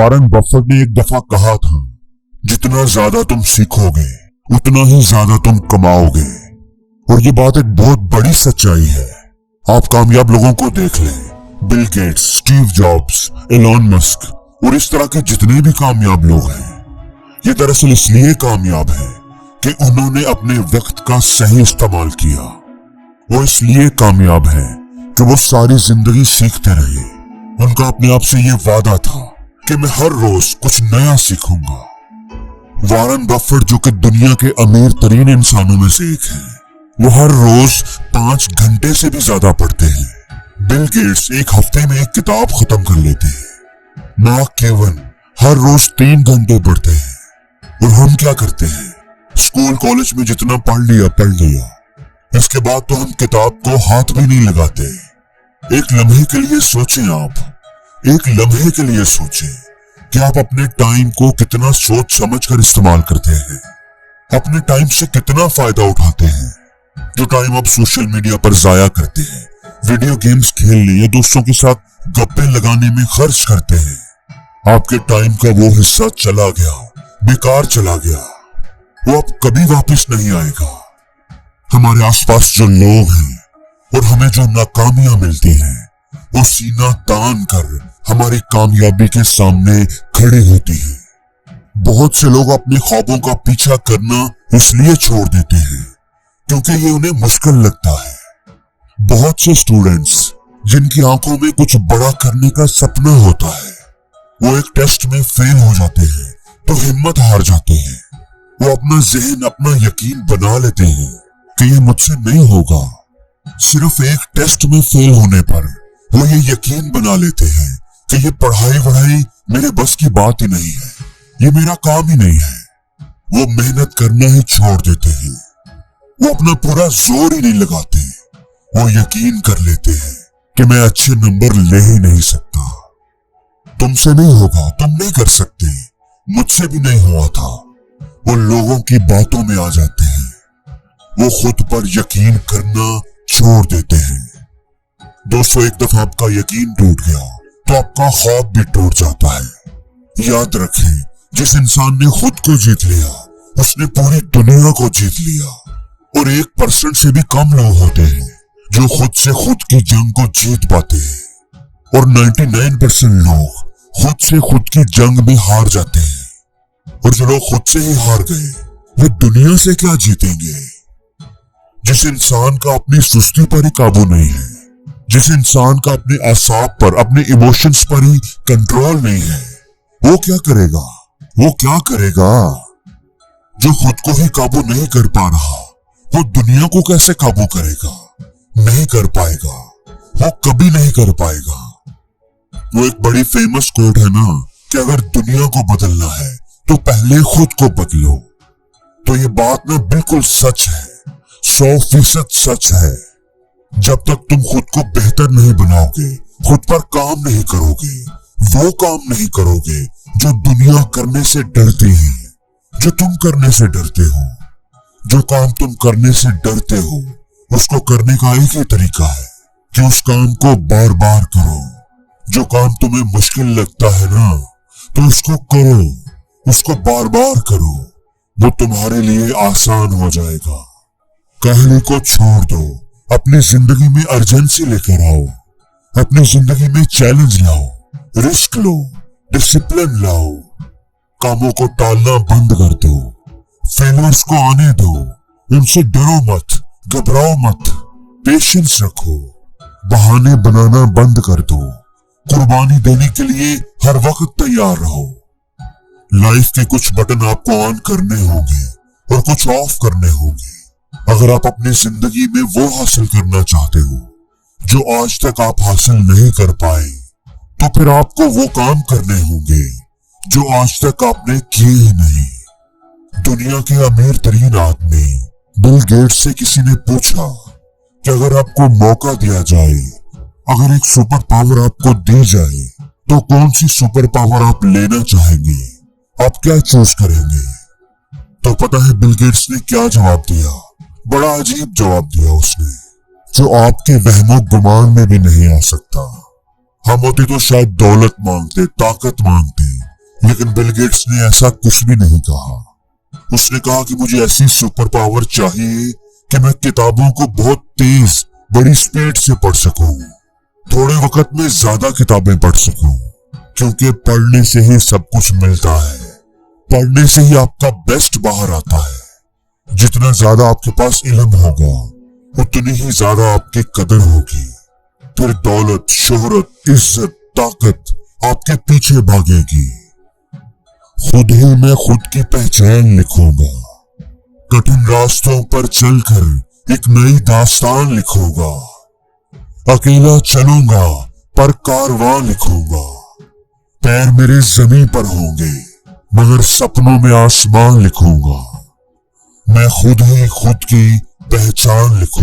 Warren Buffett ने एक दफा कहा था, जितना ज्यादा तुम सीखोगे उतना ही ज्यादा तुम कमाओगे। और ये बात एक बहुत बड़ी सच्चाई है। आप कामयाब लोगों को देख लें, Bill Gates, Steve jobs, Elon Musk और इस तरह के जितने भी कामयाब लोग हैं, ये दरअसल इसलिए कामयाब हैं कि उन्होंने अपने वक्त का सही इस्तेमाल किया। वो इसलिए कामयाब हैं कि वो सारी जिंदगी सीखते रहे। उनका अपने आप से ये वादा था कि मैं हर रोज कुछ नया सीखूंगा। वॉरेन बफेट, जो कि दुनिया के अमीर तरीन इंसानों में से एक है, वो हर रोज 5 घंटे से भी ज्यादा पढ़ते हैं। बिल गेट्स एक हफ्ते में एक किताब खत्म कर लेते हैं। मार्क क्यूबन हर रोज 3 घंटे पढ़ते हैं। और हम क्या करते हैं? स्कूल कॉलेज में जितना पढ़ लिया, इसके बाद तो हम किताब को हाथ भी नहीं लगाते। एक लम्हे के लिए सोचें, आप एक लम्हे के लिए सोचें कि आप अपने टाइम को कितना सोच समझ कर इस्तेमाल करते हैं, अपने टाइम से कितना फायदा उठाते हैं। जो टाइम आप सोशल मीडिया पर जाया करते हैं, वीडियो गेम्स खेलने या दोस्तों के साथ गप्पे लगाने में खर्च करते हैं, आपके टाइम का वो हिस्सा चला गया, बेकार चला गया। वो अब कभी वापस नहीं आएगा। हमारे आसपास जो लोग हैं और हमें जो नाकामियां मिलती हैं, वो सीना तान कर हमारी कामयाबी के सामने खड़ी होती हैं। बहुत से लोग अपने ख्वाबों का पीछा करना इसलिए छोड़ देते हैं क्योंकि ये उन्हें मुश्किल लगता है। बहुत से स्टूडेंट्स जिनकी आंखों में कुछ बड़ा करने का सपना होता है, वो एक टेस्ट में फेल हो जाते हैं तो हिम्मत हार जाते हैं। वो अपना जहन, अपना यकीन बना लेते हैं कि ये मुझसे नहीं होगा। सिर्फ एक टेस्ट में फेल होने पर वो ये यकीन बना लेते हैं कि ये पढ़ाई वढ़ाई मेरे बस की बात ही नहीं है, ये मेरा काम ही नहीं है। वो मेहनत करना ही छोड़ देते हैं। वो अपना पूरा जोर ही नहीं लगाते। वो यकीन कर लेते हैं कि मैं अच्छे नंबर ले ही नहीं सकता। तुमसे नहीं होगा, तुम नहीं कर सकते, मुझसे भी नहीं हुआ था। वो लोगों की बातों में आ जाते हैं। वो खुद पर यकीन करना छोड़ देते हैं। दोस्तों, एक दफा आपका यकीन टूट गया तो आपका ख्वाब भी टूट जाता है। याद रखें, जिस इंसान ने खुद को जीत लिया, उसने पूरी दुनिया को जीत लिया। और 1% से भी कम लोग होते हैं जो खुद से खुद की जंग को जीत पाते हैं। और 99% लोग खुद से खुद की जंग में हार जाते हैं। और जो लोग खुद से ही हार गए, वो दुनिया से क्या जीतेंगे? जिस इंसान का अपनी सुस्ती पर ही काबू नहीं है, जिस इंसान का अपने आसाब पर, अपने इमोशंस पर ही कंट्रोल नहीं है, वो क्या करेगा? वो क्या करेगा? जो खुद को ही काबू नहीं कर पा रहा, वो दुनिया को कैसे काबू करेगा? नहीं कर पाएगा, वो कभी नहीं कर पाएगा। वो एक बड़ी फेमस कोट है ना कि अगर दुनिया को बदलना है तो पहले खुद को बदलो। तो ये बात ना बिल्कुल सच है, 100% सच है। जब तक तुम खुद को बेहतर नहीं बनाओगे, खुद पर काम नहीं करोगे, वो काम नहीं करोगे जो दुनिया करने से डरती है, जो तुम करने से डरते हो। जो काम तुम करने से डरते हो, उसको करने का एक ही तरीका है कि उस काम को बार बार करो। जो काम तुम्हें मुश्किल लगता है ना, तो उसको करो, उसको बार बार करो, वो तुम्हारे लिए आसान हो जाएगा। काहली को छोड़ दो, अपनी जिंदगी में अर्जेंसी लेकर आओ, अपनी जिंदगी में चैलेंज लाओ, रिस्क लो, डिसिप्लिन लाओ। कामों को टालना बंद कर दो, फेलियर्स को आने दो, उनसे डरो मत, घबराओ मत, पेशेंस रखो, बहाने बनाना बंद कर दो, कुर्बानी देने के लिए हर वक्त तैयार रहो। लाइफ के कुछ बटन आपको ऑन करने होंगे और कुछ ऑफ करने होंगे। अगर आप अपनी जिंदगी में वो हासिल करना चाहते हो जो आज तक आप हासिल नहीं कर पाए, तो फिर आपको वो काम करने होंगे जो आज तक आपने किए ही नहीं। दुनिया के अमीर तरीन आदमी बिल गेट्स से किसी ने पूछा कि अगर आपको मौका दिया जाए, अगर एक सुपर पावर आपको दी जाए, तो कौन सी सुपर पावर आप लेना चाहेंगे? आप क्या चूज करेंगे? तो पता है बिल गेट्स ने क्या जवाब दिया? बड़ा अजीब जवाब दिया उसने, जो आपके वहमो गुमान में भी नहीं आ सकता। हम होते तो शायद दौलत मांगते, ताकत मांगते, लेकिन बिल गेट्स ने ऐसा कुछ भी नहीं कहा। उसने कहा कि मुझे ऐसी सुपर पावर चाहिए कि मैं किताबों को बहुत तेज बड़ी स्पीड से पढ़ सकूं, थोड़े वक्त में ज्यादा किताबें पढ़ सकूं, क्योंकि पढ़ने से ही सब कुछ मिलता है, पढ़ने से ही आपका बेस्ट बाहर आता है। जितना ज्यादा आपके पास इल्म होगा उतनी ही ज्यादा आपकी कदर होगी, फिर दौलत, शोहरत, इज्जत, ताकत आपके पीछे भागेगी। खुद ही मैं खुद की पहचान लिखूंगा, कठिन रास्तों पर चलकर एक नई दास्तान लिखूंगा। अकेला चलूंगा पर कारवां लिखूंगा। पैर मेरे जमीन पर होंगे मगर सपनों में आसमान लिखूंगा। मैं खुद ही खुद की पहचान लिखूंगा।